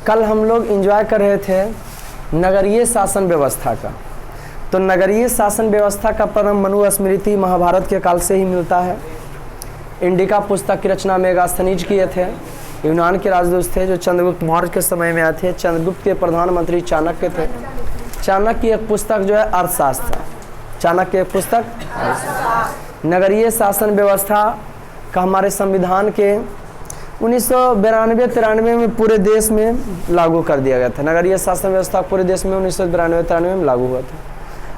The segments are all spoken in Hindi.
कल हम लोग एंजॉय कर रहे थे नगरीय शासन व्यवस्था का। तो नगरीय शासन व्यवस्था का प्रारंभ मनुस्मृति महाभारत के काल से ही मिलता है। इंडिका पुस्तक की रचना मेगास्थनीज किए थे। यूनान के राजदूत थे जो चंद्रगुप्त मौर्य के समय में आए थे। चंद्रगुप्त के प्रधानमंत्री चाणक्य थे। चाणक्य की एक पुस्तक जो है अर्थशास्त्र। चाणक्य की एक पुस्तक नगरीय शासन व्यवस्था का हमारे संविधान के 1992-93 में पूरे देश में लागू कर दिया गया था। नगरीय शासन व्यवस्था पूरे देश में 1992-93 में लागू हुआ था।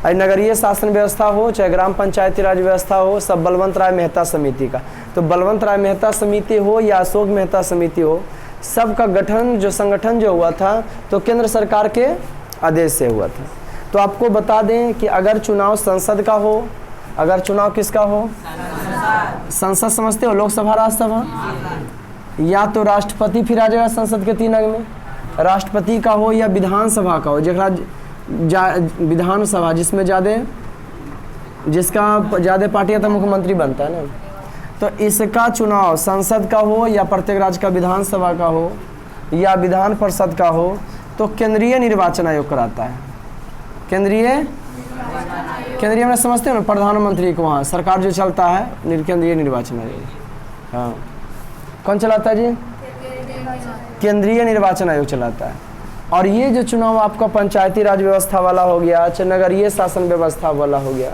और नगरीय शासन व्यवस्था हो चाहे ग्राम पंचायती राज व्यवस्था हो, सब बलवंत राय मेहता समिति का। तो बलवंत राय मेहता समिति हो या अशोक मेहता समिति हो, सबका गठन जो संगठन जो हुआ था तो केंद्र सरकार के आदेश से हुआ था। तो आपको बता दें कि अगर चुनाव संसद का हो, अगर चुनाव किसका हो, संसद समझते हो, लोकसभा राज्यसभा, या तो राष्ट्रपति फिर आ जाएगा संसद के 3 अंग में, राष्ट्रपति का हो या विधानसभा का हो। विधानसभा जिसमें जिसका ज़्यादा पार्टी तो मुख्यमंत्री बनता है ना। तो इसका चुनाव संसद का हो या प्रत्येक राज्य का विधानसभा का हो या विधान परिषद का हो तो केंद्रीय निर्वाचन आयोग कराता है। केंद्रीय में समझते हो ना, प्रधानमंत्री को वहाँ सरकार जो चलता है केंद्रीय निर्वाचन आयोग। हाँ, कौन चलाता है जी? केंद्रीय निर्वाचन आयोग चलाता है। और ये जो चुनाव आपका पंचायती राज व्यवस्था वाला हो गया, चाहे नगरीय शासन व्यवस्था वाला हो गया,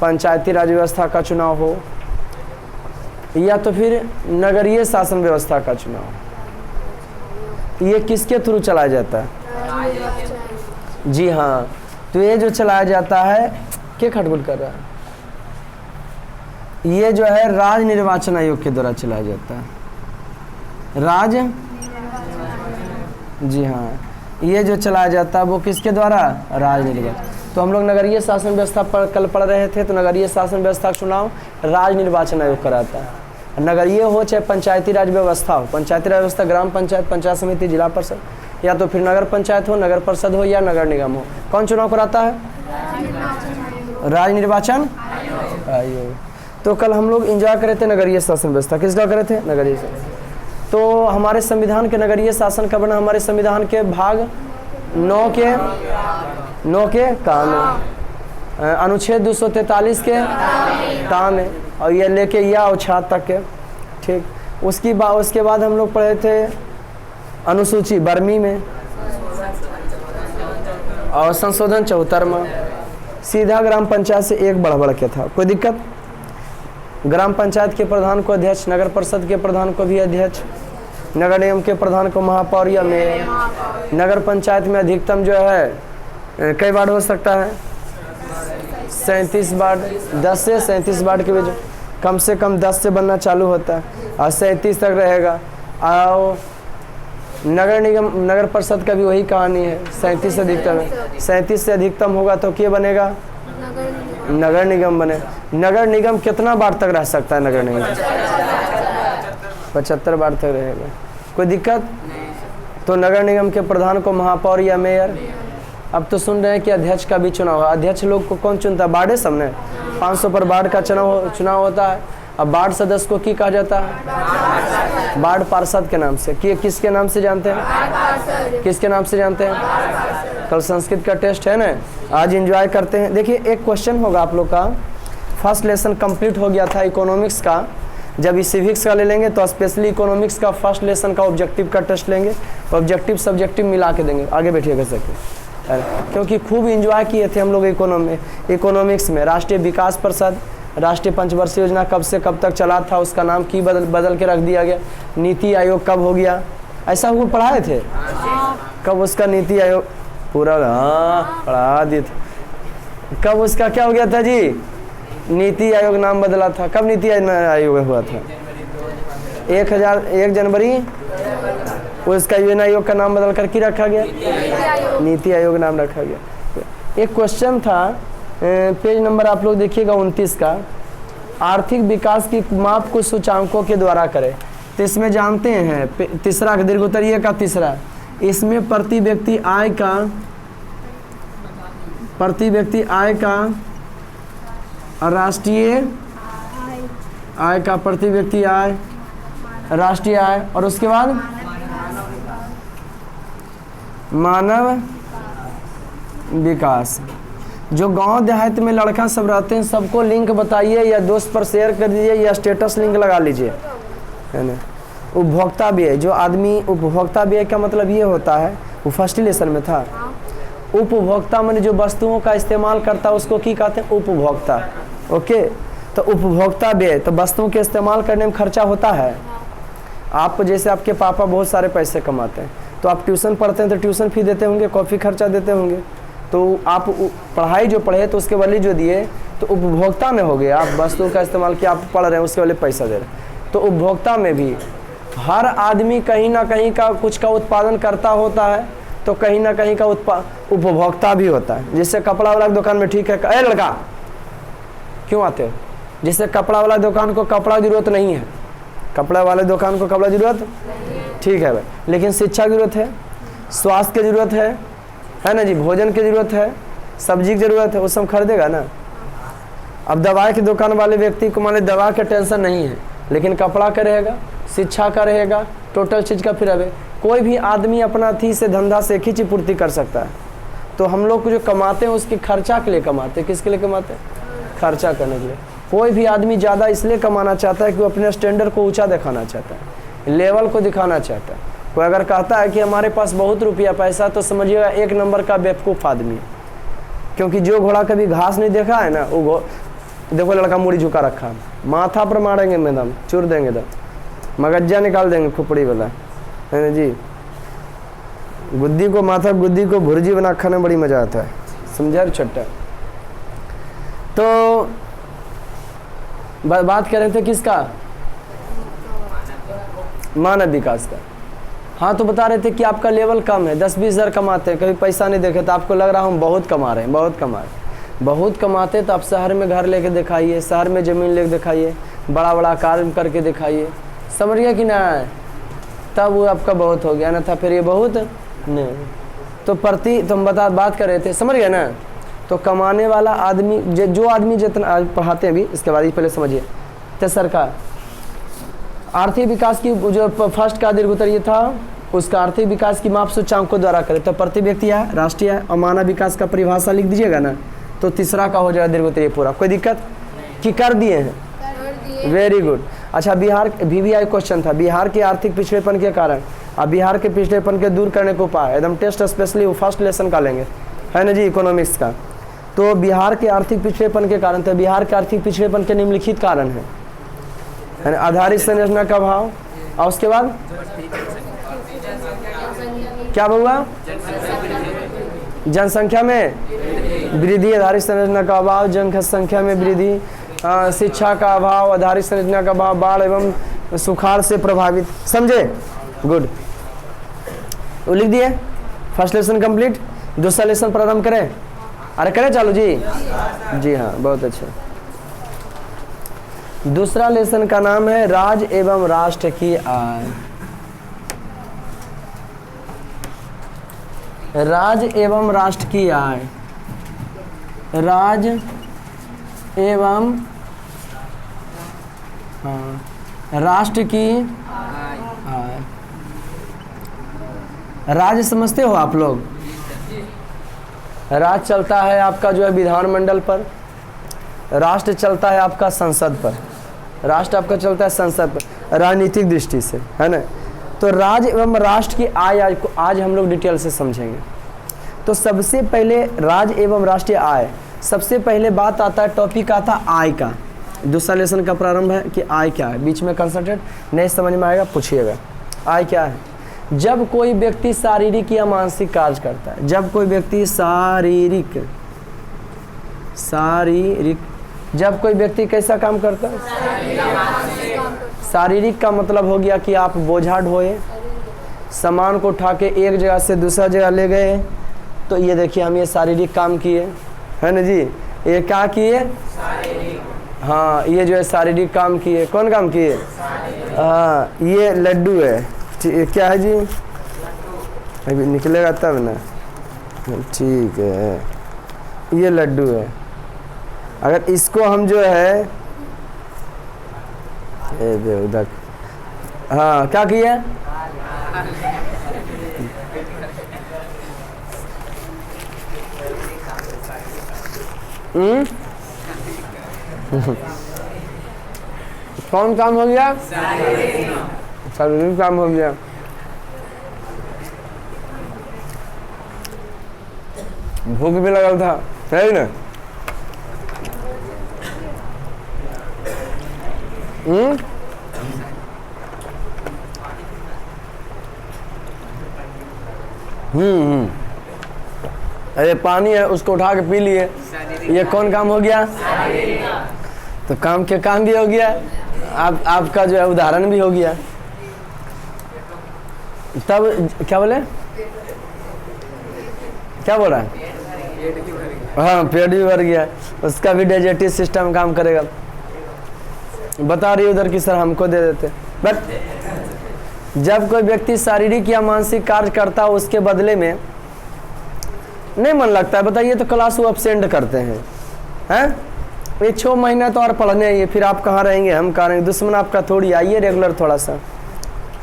पंचायती राज व्यवस्था का चुनाव हो या तो फिर नगरीय शासन व्यवस्था का चुनाव, ये किसके थ्रू चलाया जाता है? जी हाँ, तो ये जो चलाया जाता है, क्या खटखट कर रहा है, ये जो है राज्य निर्वाचन आयोग के द्वारा चलाया जाता है। राज्य, जी हाँ, ये जो चलाया जाता है वो किसके द्वारा? राज्य निर्वाचन। तो हम लोग नगरीय शासन व्यवस्था पर कल पढ़ रहे थे। तो नगरीय शासन व्यवस्था का चुनाव राज्य निर्वाचन आयोग कराता है। नगरीय हो चाहे पंचायती राज व्यवस्था हो, पंचायती राज व्यवस्था ग्राम पंचायत, पंचायत समिति, जिला परिषद, या तो फिर नगर पंचायत हो, नगर परिषद हो या नगर निगम हो, कौन चुनाव कराता है? राज्य निर्वाचन आयोग। तो कल हम लोग एंजॉय करे थे नगरीय शासन व्यवस्था। किसका करे थे? नगरीय शासन। तो हमारे संविधान के नगरीय शासन का बना हमारे संविधान के भाग 9 के कानून, अनुच्छेद 243 के तामे, और ये लेके या और 6 तक के। ठीक, उसके बाद हम लोग पढ़े थे अनुसूची 12वीं में और संशोधन 74वां। सीधा ग्राम पंचायत से एक बढ़ के था, कोई दिक्कत? ग्राम पंचायत के प्रधान को अध्यक्ष, नगर परिषद के प्रधान को भी अध्यक्ष, नगर निगम के प्रधान को महापौर या मेयर। नगर पंचायत में अधिकतम जो है कई वार्ड हो सकता है? 37 वार्ड। 10 से 37 वार्ड के बीच कम से कम 10 से बनना चालू होता है और 37 तक रहेगा। और नगर निगम, नगर परिषद का भी वही कहानी है, 37 से अधिकतम है। 37 से अधिकतम होगा तो क्या बनेगा? नगर निगम बने। नगर निगम कितना बार तक रह सकता है? नगर निगम 75 बार तक रहेगा, कोई दिक्कत? तो नगर निगम के प्रधान को महापौर या मेयर। अब तो सुन रहे हैं कि अध्यक्ष का भी चुनाव है। अध्यक्ष लोग को कौन चुनता है? वार्ड है सबने, 500 पर वार्ड का चुनाव होता है। अब वार्ड सदस्य को क्या कहा जाता है? वार्ड पार्षद के नाम से। किसके नाम से जानते हैं? किसके नाम से जानते हैं? कल संस्कृत का टेस्ट है ना, आज एंजॉय करते हैं। देखिए, एक क्वेश्चन होगा आप लोग का। फर्स्ट लेसन कंप्लीट हो गया था इकोनॉमिक्स का। जब इस सिविक्स का ले लेंगे तो स्पेशली इकोनॉमिक्स का फर्स्ट लेसन का ऑब्जेक्टिव का टेस्ट लेंगे, तो ऑब्जेक्टिव सब्जेक्टिव मिला के देंगे। आगे बैठिए कर सकते, क्योंकि खूब एंजॉय किए थे हम लोग इकोनॉमिक्स में। राष्ट्रीय विकास परिषद, राष्ट्रीय पंचवर्षीय योजना कब से कब तक चला था, उसका नाम की बदल के रख दिया गया। नीति आयोग कब हो गया, ऐसा वो पढ़ाए थे? कब उसका नीति आयोग पूरा? हाँ, पढ़ा दिए थे। कब उसका क्या हो गया था जी? नीति आयोग नाम बदला था। कब नीति आयोग हुआ था? 1 जनवरी। उसका योजना आयोग का नाम बदल कर की रखा गया? नीति आयोग नाम रखा गया। एक क्वेश्चन था, पेज नंबर आप लोग देखिएगा 29 का। आर्थिक विकास की माप कुछ सूचांकों के द्वारा करें। तो इसमें जानते हैं तीसरा दीर्घोत्तरीय का तीसरा, इसमें प्रति व्यक्ति आय का राष्ट्रीय आय का प्रति व्यक्ति आय, राष्ट्रीय आय, और उसके बाद मानव विकास। जो गांव देहात में लड़का सब रहते हैं सबको लिंक बताइए या दोस्त पर शेयर कर दीजिए या स्टेटस लिंक लगा लीजिए, है ना। उपभोक्ता व्यय, जो आदमी उपभोक्ता व्यय का मतलब ये होता है, वो फर्स्ट लेसन में था। उपभोक्ता माने जो वस्तुओं का इस्तेमाल करता है उसको की कहते हैं, उपभोक्ता। ओके, तो उपभोक्ता व्यय तो वस्तुओं के इस्तेमाल करने में खर्चा होता है। आप जैसे आपके पापा बहुत सारे पैसे कमाते हैं तो आप ट्यूशन पढ़ते हैं तो ट्यूशन फी देते होंगे, कॉफ़ी खर्चा देते होंगे, तो आप पढ़ाई जो पढ़े तो उसके वाले जो दिए तो उपभोक्ता में हो गए। आप वस्तुओं का इस्तेमाल किया, आप पढ़ रहे हैं उसके वाले पैसा दे रहे हैं। तो उपभोक्ता में भी हर आदमी कहीं ना कहीं का कुछ का उत्पादन करता होता है, तो कहीं ना कहीं का उपभोक्ता भी होता है। जैसे कपड़ा वाला दुकान में ठीक है, अरे लड़का क्यों आते हो, जिससे कपड़ा वाला दुकान को कपड़ा जरूरत नहीं है, कपड़ा वाले दुकान को कपड़ा जरूरत ठीक है भाई, लेकिन शिक्षा की जरूरत है, स्वास्थ्य की जरूरत है ना जी, भोजन की जरूरत है, सब्जी की जरूरत है, वो सब खरीदेगा ना। अब दवाई की दुकान वाले व्यक्ति को माने दवा का टेंशन नहीं है, लेकिन कपड़ा का रहेगा, शिक्षा का रहेगा, टोटल चीज़ का फिर है। कोई भी आदमी अपना थी से धंधा से एक ही चीज पूर्ति कर सकता है। तो हम लोग जो कमाते हैं उसकी खर्चा के लिए कमाते हैं। किसके लिए कमाते हैं? खर्चा करने के लिए। कोई भी आदमी ज़्यादा इसलिए कमाना चाहता है कि वो अपने स्टैंडर्ड को ऊंचा दिखाना चाहता है, लेवल को दिखाना चाहता है। कोई अगर कहता है कि हमारे पास बहुत रुपया पैसा, तो समझिएगा एक नंबर का बेवकूफ़ आदमी है। क्योंकि जो घोड़ा कभी घास नहीं देखा है ना, वो देखो लड़का मुड़ी झुका रखा है, माथा पर मारेंगे मैडम, चूर देंगे दम, मगज्जा निकाल देंगे खुपड़ी वाला, है ना जी। गुद्दी को माथा, गुद्दी को भुर्जी बना खाने में बड़ी मजा आता है, समझा छट्टा। तो बात कर रहे थे किसका? मानव विकास का। हाँ, तो बता रहे थे कि आपका लेवल कम है, 10-20 हज़ार कमाते हैं, कभी पैसा नहीं देखे तो आपको लग रहा हम बहुत कमा रहे हैं, बहुत कमा रहे हैं। बहुत कमाते तो आप शहर में घर लेके दिखाइए, शहर में ज़मीन लेके दिखाइए, बड़ा बड़ा कार्य करके दिखाइए, समझ गया कि ना, तब वो आपका बहुत हो गया ना, था फिर ये बहुत नहीं। तो तुम बात कर रहे थे, समझ गए ना। तो कमाने वाला आदमी, जो आदमी जितना पढ़ाते हैं भी, इसके बाद ही पहले समझिए। तेसर का आर्थिक विकास की जो फर्स्ट का दीर्घोत्तर ये था, उसका आर्थिक विकास की माप सूचकांकों द्वारा करें। तो प्रति व्यक्ति है, राष्ट्रीय है, और मानव विकास का परिभाषा लिख दीजिएगा ना, तो तीसरा का हो जाएगा दीर्घोत्तरीय पूरा। कोई दिक्कत कि कर दिए हैं? Very good. अच्छा, बिहार VVI क्वेश्चन था, बिहार के आर्थिक पिछड़ेपन के कारण, अब बिहार के पिछड़ेपन के दूर करने को उपाय, एकदम टेस्ट स्पेशली वो फर्स्ट लेसन का लेंगे, है ना जी, इकोनॉमिक्स का। तो बिहार के आर्थिक पिछड़ेपन के कारण, तो बिहार के आर्थिक पिछड़ेपन के निम्नलिखित कारण है ना, आधारित संरचना का अभाव, और उसके बाद क्या हुआ? जनसंख्या में वृद्धि, आधारित संरचना का अभाव, जनसंख्या में वृद्धि, शिक्षा का अभाव, आधारित संरचना का अभाव, बाढ़ एवं सुखाड़ से प्रभावित। समझे? गुड, वो लिख दिए। First lesson complete. दूसरा लेसन प्रारंभ करें? अरे करें चालू जी? जी हाँ, बहुत अच्छा। दूसरा लेसन का नाम है राज्य एवं राष्ट्र की आय। राज्य एवं राष्ट्र की आय, राज्य एवं राष्ट्र की आय। राज्य समझते हो आप लोग? राज्य चलता है आपका जो है विधानमंडल पर, राष्ट्र चलता है आपका संसद पर, राष्ट्र आपका चलता है संसद पर राजनीतिक दृष्टि से, है ना। तो राज्य एवं राष्ट्र की आय आज हम लोग डिटेल से समझेंगे। तो सबसे पहले राज्य एवं राष्ट्रीय आय, सबसे पहले बात आता है, टॉपिक आता है आय का। दूसरा लेसन का प्रारंभ है कि आय क्या है, बीच में कंसंट्रेट नहीं समझ में आएगा पूछिएगा। आय क्या है? जब कोई व्यक्ति शारीरिक या मानसिक कार्य करता है, जब कोई व्यक्ति शारीरिक, जब कोई व्यक्ति कैसा काम करता है? शारीरिक का मतलब हो गया कि आप बोझा ढोए, सामान को उठा के एक जगह से दूसरा जगह ले गए, तो ये देखिए हम ये शारीरिक काम किए, है ना जी। ये क्या किए? हाँ, ये जो है शारीरिक काम किए। कौन काम किए? हाँ, ये लड्डू है, क्या है जी? अभी निकलेगा तब ना, ठीक है, ये लड्डू है। अगर इसको हम जो है उधर, हाँ क्या किए? कौन काम हो गया? शारीरिक काम हो गया। भूख भी लगल था, है ना? अरे पानी है, उसको उठा के पी लिए, ये कौन काम हो गया? तो काम के काम भी हो गया, आपका जो है उदाहरण भी हो गया। तब क्या बोले, क्या बोल रहा है? हाँ, पेट भी भर गया, उसका भी डाइजेस्टिव सिस्टम काम करेगा। बता रही उधर की सर हमको दे देते। बट जब कोई व्यक्ति शारीरिक या मानसिक कार्य करता है उसके बदले में नहीं मन लगता है, बताइए तो क्लास वो अपसेंट करते हैं। ये 6 महीना तो और पढ़ने आइए, फिर आप कहाँ रहेंगे, हम कहाँ रहेंगे? दुश्मन आपका थोड़ी, आइए रेगुलर थोड़ा सा,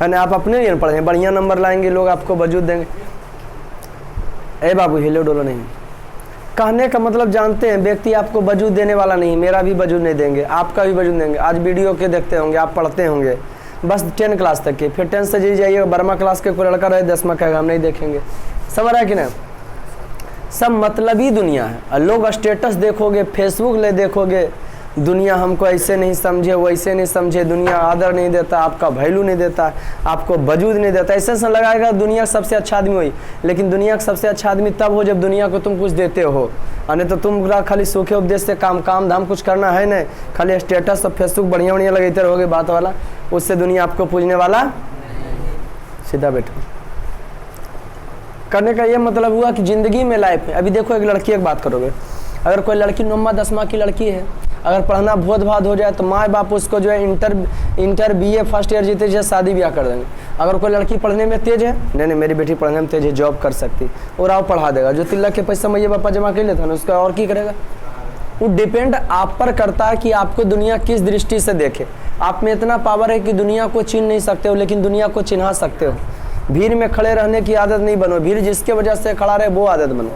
है ना? आप अपने लिए पढ़ेंगे, बढ़िया नंबर लाएंगे, लोग आपको वजूद देंगे। ए बाबू हिलो डोलो नहीं, कहने का मतलब जानते हैं, व्यक्ति आपको वजूद देने वाला नहीं, मेरा भी वजूद नहीं देंगे, आपका भी वजूद देंगे। आज वीडियो के देखते होंगे, आप पढ़ते होंगे बस 10 क्लास तक के, फिर 10 से जी जाइए 12वां क्लास के कोई लड़का रहे 10वां कहेगा हम नहीं देखेंगे। समझ रहा है कि नहीं? सब मतलबी दुनिया है। और लोग स्टेटस देखोगे, फेसबुक ले देखोगे, दुनिया हमको ऐसे नहीं समझे, वैसे नहीं समझे, दुनिया आदर नहीं देता, आपका वैल्यू नहीं देता, आपको वजूद नहीं देता। ऐसे से लगाएगा दुनिया का सबसे अच्छा आदमी वही, लेकिन दुनिया का सबसे अच्छा आदमी तब हो जब दुनिया को तुम कुछ देते हो, और नहीं तो तुम खाली सूखे उपदेश से काम धाम कुछ करना है नहीं, खाली स्टेटस और फेसबुक बढ़िया लगाते रहोगे बात वाला, उससे दुनिया आपको पूजने वाला। सीधा बैठो। करने का ये मतलब हुआ कि ज़िंदगी में लाइफ में, अभी देखो एक लड़की, एक बात करोगे, अगर कोई लड़की 9वां 10वां की लड़की है, अगर पढ़ना बहुत भाद हो जाए तो माँ बाप उसको जो है इंटर BA फर्स्ट ईयर जीते जो शादी ब्याह कर देंगे। अगर कोई लड़की पढ़ने में तेज है, नहीं मेरी बेटी पढ़ने में तेज है, जॉब कर सकती, और आप पढ़ा देगा। जो 3 लाख के पैसा मैया पापा जमा कर लेता ना, उसका और की करेगा? वो डिपेंड आप पर करता है कि आपको दुनिया किस दृष्टि से देखे। आप में इतना पावर है कि दुनिया को चिन्ह नहीं सकते हो, लेकिन दुनिया को चिन्हा सकते हो। भीड़ में खड़े रहने की आदत नहीं बनो, भीड़ जिसके वजह से खड़ा रहे वो आदत बनो।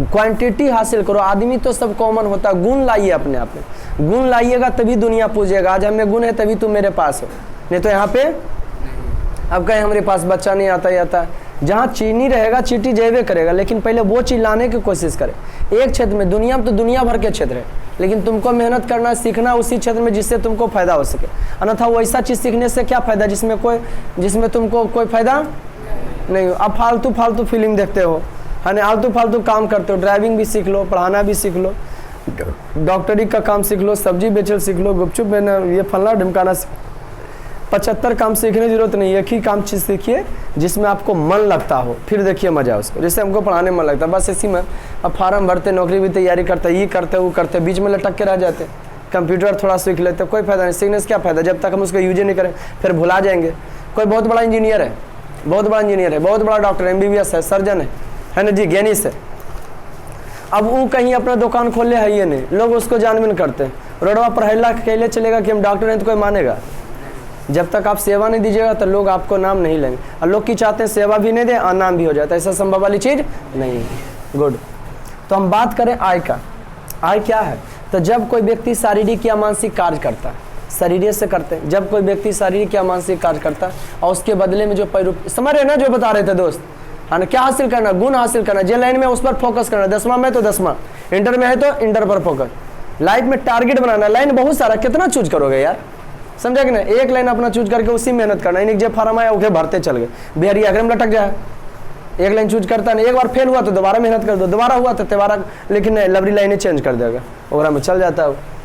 क्वांटिटी हासिल करो। आदमी तो सब कॉमन होता है, गुण लाइए अपने आप में, गुण लाइएगा तभी दुनिया पूजेगा। आज हमें गुण है तभी तुम मेरे पास हो, नहीं तो यहाँ पे अब कहें हमारे पास बच्चा नहीं आता। जहाँ चीनी रहेगा चीटी जेबे करेगा, लेकिन पहले वो चीज लाने की कोशिश करे। एक क्षेत्र में, दुनिया में तो दुनिया भर के क्षेत्र है, लेकिन तुमको मेहनत करना सीखना उसी क्षेत्र में जिससे तुमको फायदा हो सके। अन्यथा वैसा चीज सीखने से क्या फायदा जिसमें तुमको कोई फायदा नहीं हो। अब फालतू फिल्म देखते हो, है ना, फालतू काम करते हो। ड्राइविंग भी सीख लो, पढ़ाना भी सीख लो, डॉक्टरी का काम सीख लो, सब्जी बेचल सीख लो, गुपचुप बेचना, ये फलना ढिमकाना 75 काम सीखने की जरूरत नहीं, एक ही काम चीज़ सीखिए जिसमें आपको मन लगता हो, फिर देखिए मजा उसको। जैसे हमको पढ़ाने मन लगता है, बस इसी में अब फार्म भरते, नौकरी भी तैयारी करते, ये करते वो करते, बीच में लटक के रह जाते। कंप्यूटर थोड़ा सीख लेते, कोई फायदा नहीं, सीखने से क्या फायदा जब तक हम उसका यूज ही नहीं करें, फिर भुला जाएंगे। कोई बहुत बड़ा इंजीनियर है, बहुत बड़ा डॉक्टर है, MBBS है, सर्जन है ना जी, ज्ञानी से, अब वो कहीं अपना दुकान खोले है ये नहीं, लोग उसको जानबीन करते हैं। रोडवा पर हल्ला कहले चलेगा कि हम डॉक्टर हैं तो कोई मानेगा? जब तक आप सेवा नहीं दीजिएगा तो लोग आपको नाम नहीं लेंगे। और लोग की चाहते हैं सेवा भी नहीं दे और नाम भी हो जाता है, ऐसा संभव वाली चीज़ नहीं है। गुड। तो हम बात करें आय का। आय क्या है? तो जब कोई व्यक्ति शारीरिक या मानसिक कार्य करता है, शरीर से करते हैं, जब कोई व्यक्ति शारीरिक या मानसिक कार्य करता है और उसके बदले में जो पैरूप, समझ रहे ना जो बता रहे थे दोस्त, है ना, क्या हासिल करना? गुण हासिल करना। जो लाइन में उस पर फोकस करना, 10वां में तो 10वां, इंटर में है तो इंटर पर फोकस। लाइफ में टारगेट बनाना, लाइन बहुत सारा, कितना चूज करोगे यार, समझा कि नहीं? एक लाइन अपना चूज करके उसी मेहनत करना। इन्हें जो फार्म आया ओके भरते चल गए, बिहारी आगे में लटक जाए। एक लाइन चूज करता नहीं, एक बार फेल हुआ तो दोबारा मेहनत कर दो, दोबारा हुआ तो दोबारा, लेकिन लवरी लाइनें चेंज कर देगा, ओवरा में चल जाता है।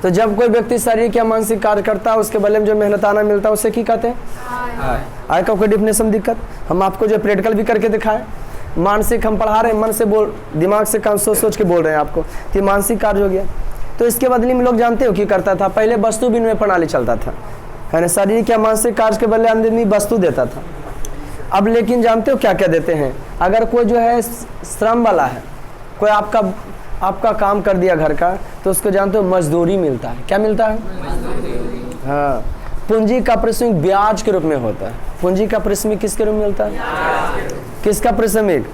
तो जब कोई व्यक्ति शारीरिक या मानसिक कार्य करता है उसके बदले में जो मेहनताना मिलता है उसे की कहते हैं? आय का कोई डिफिनेशन दिक्कत? हम आपको जो प्रैक्टिकल भी करके दिखाए। मानसिक हम पढ़ा रहे हैं, मन से बोल, दिमाग से काम सोच के बोल रहे हैं आपको, तो मानसिक कार्य हो गया। तो इसके बदले में लोग जानते हो कि करता था, पहले वस्तु विनिमय प्रणाली चलता था, है ना, शारीरिक या मानसिक कार्य के बदले आदमी वस्तु देता था। अब लेकिन जानते हो क्या क्या देते हैं? अगर कोई जो है श्रम वाला है, कोई आपका काम कर दिया घर का, तो उसको जानते हो मजदूरी मिलता है। क्या मिलता है? हाँ, पूंजी का पारिश्रमिक ब्याज के रूप में होता है। पूंजी का पारिश्रमिक किसके रूप में मिलता है? किसका पारिश्रमिक?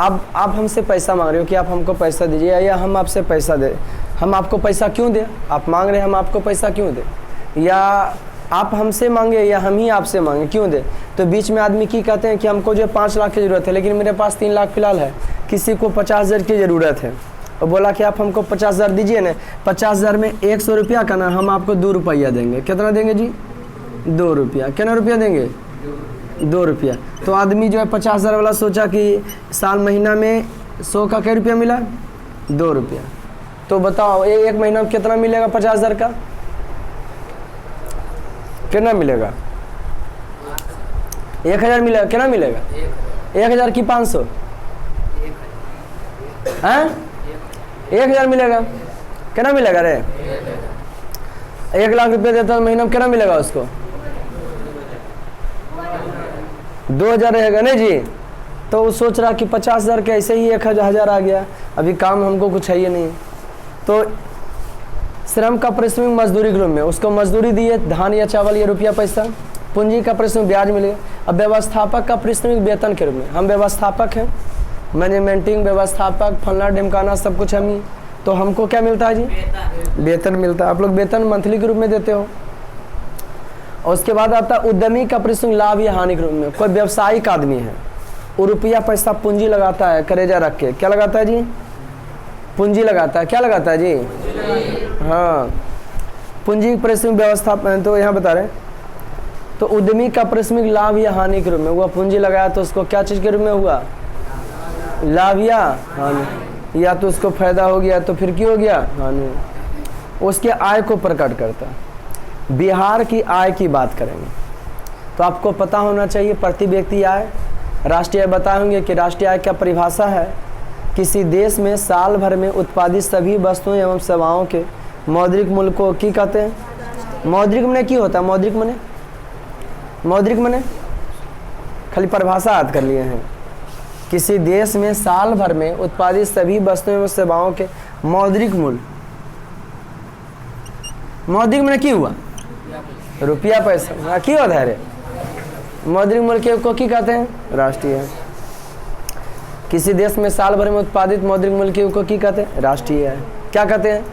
आप हमसे पैसा मांग रहे हो कि आप हमको पैसा दीजिए या हम आपसे पैसा दे, हम आपको पैसा क्यों दें? आप मांग रहे हैं, हम आपको पैसा क्यों दें? या आप हमसे मांगे या हम ही आपसे मांगे, क्यों दें? तो बीच में आदमी की कहते हैं कि हमको जो 5 लाख की ज़रूरत है लेकिन मेरे पास 3 लाख फिलहाल है, किसी को 50,000 की ज़रूरत है और बोला कि आप हमको 50,000 दीजिए ना, 50,000 में 100 रुपया का ना हम आपको 2 रुपया देंगे। कितना देंगे जी? 2 रुपया। कितना रुपया देंगे? 2 रुपया। तो आदमी जो है 50,000 वाला सोचा कि साल महीना में 100 का क्या रुपया मिला? 2 रुपया। तो बताओ एक महीना में कितना मिलेगा 50,000 का? कितना मिलेगा? 1,000 मिलेगा। कितना मिलेगा? 1,000 की 500 हैं? 1,000 मिलेगा। कितना मिलेगा रे? 1 लाख रुपया देता है महीना में, कितना मिलेगा उसको? 2,000 रहेगा नहीं जी। तो वो सोच रहा कि 50,000 के ऐसे ही 1,000 आ गया, अभी काम हमको कुछ है ही नहीं। तो श्रम का पारिश्रमिक मजदूरी के रूप में उसको मजदूरी दिए, धान या चावल या रुपया पैसा, पूंजी का पारिश्रमिक ब्याज मिलेगा। अब व्यवस्थापक का पारिश्रमिक वेतन के रूप में, हम व्यवस्थापक हैं, मैनेजमेंटिंग व्यवस्थापक फलना ढिमकाना सब कुछ हम ही, तो हमको क्या मिलता है जी? वेतन मिलता है। आप लोग वेतन मंथली के रूप में देते हो। और उसके बाद आता है उद्यमी का पारिश्रमिक लाभ या हानि के रूप में। कोई व्यवसायिक आदमी है, वो रुपया पैसा पूंजी लगाता है करेजा रख के, क्या लगाता है जी? पूंजी लगाता है। क्या लगाता है जी? हाँ, पूंजी पारिश्रमिक व्यवस्था। तो यहाँ बता रहे तो उद्यमी का पारिश्रमिक लाभ या हानि के रूप में हुआ। पूंजी लगाया तो उसको क्या चीज़ के रूप में हुआ? लाभ या हानि। या तो उसको फायदा हो गया तो फिर क्यों हो गया? हानि। उसके आय को प्रकट करता। बिहार की आय की बात करेंगे तो आपको पता होना चाहिए प्रति व्यक्ति आय। राष्ट्रीय आय बताएंगे कि राष्ट्रीय आय क्या परिभाषा है? किसी देश में साल भर में उत्पादित सभी वस्तुओं एवं सेवाओं के मौद्रिक मूल्य को की कहते हैं। मौद्रिक मने की होता है? मौद्रिक मने खाली परिभाषा याद कर लिए हैं। किसी देश में साल भर में उत्पादित सभी वस्तुओं एवं सेवाओं के मौद्रिक मूल्य, मौद्रिक मने की हुआ? रुपया पैसा की होता है रे? मौद्रिक मूल्य को की कहते हैं? राष्ट्रीय। किसी देश में साल भर में उत्पादित मौद्रिक मूल्य को की कहते हैं? राष्ट्रीय आय। क्या कहते हैं?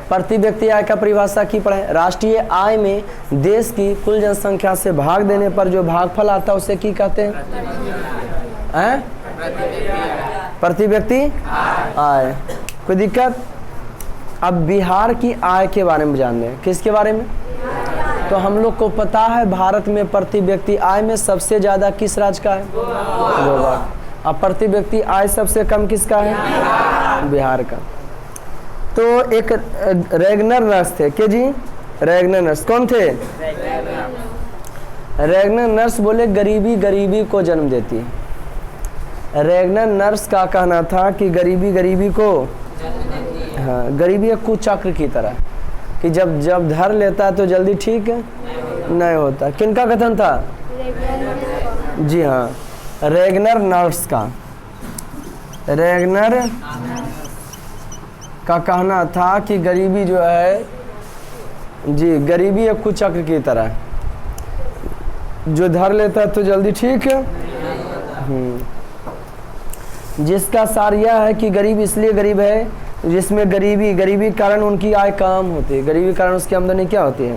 प्रति व्यक्ति आय का परिभाषा की पढ़े। राष्ट्रीय आय में देश की कुल जनसंख्या से भाग देने पर जो भागफल आता है उसे की कहते हैं? प्रति व्यक्ति आय। कोई दिक्कत? अब बिहार की आय के बारे में जान लें। किसके बारे में? तो हम लोग को पता है भारत में प्रति व्यक्ति आय में सबसे ज़्यादा किस राज्य का है? गोवा। अब प्रति व्यक्ति आय सबसे कम किसका है? बिहार का। तो एक रैगनर नर्स थे के जी? रैगनर नर्स कौन थे? रैगनर नर्स बोले गरीबी गरीबी को जन्म देती है। रैगनर नर्स का कहना था कि गरीबी गरीबी को, हाँ, गरीबी एक कुचक्र की तरह कि जब जब धर लेता है तो जल्दी ठीक नहीं होता। किनका कथन था? जी हाँ, रैगनर नर्स का। रैगनर का कहना था कि गरीबी जो है जी, गरीबी एक कुचक्र की तरह, जो धर लेता है तो जल्दी ठीक है। जिसका सार यह है कि गरीब इसलिए गरीब है जिसमें गरीबी के कारण उनकी आय कम होती है। गरीबी के कारण उसकी आमदनी क्या होती है?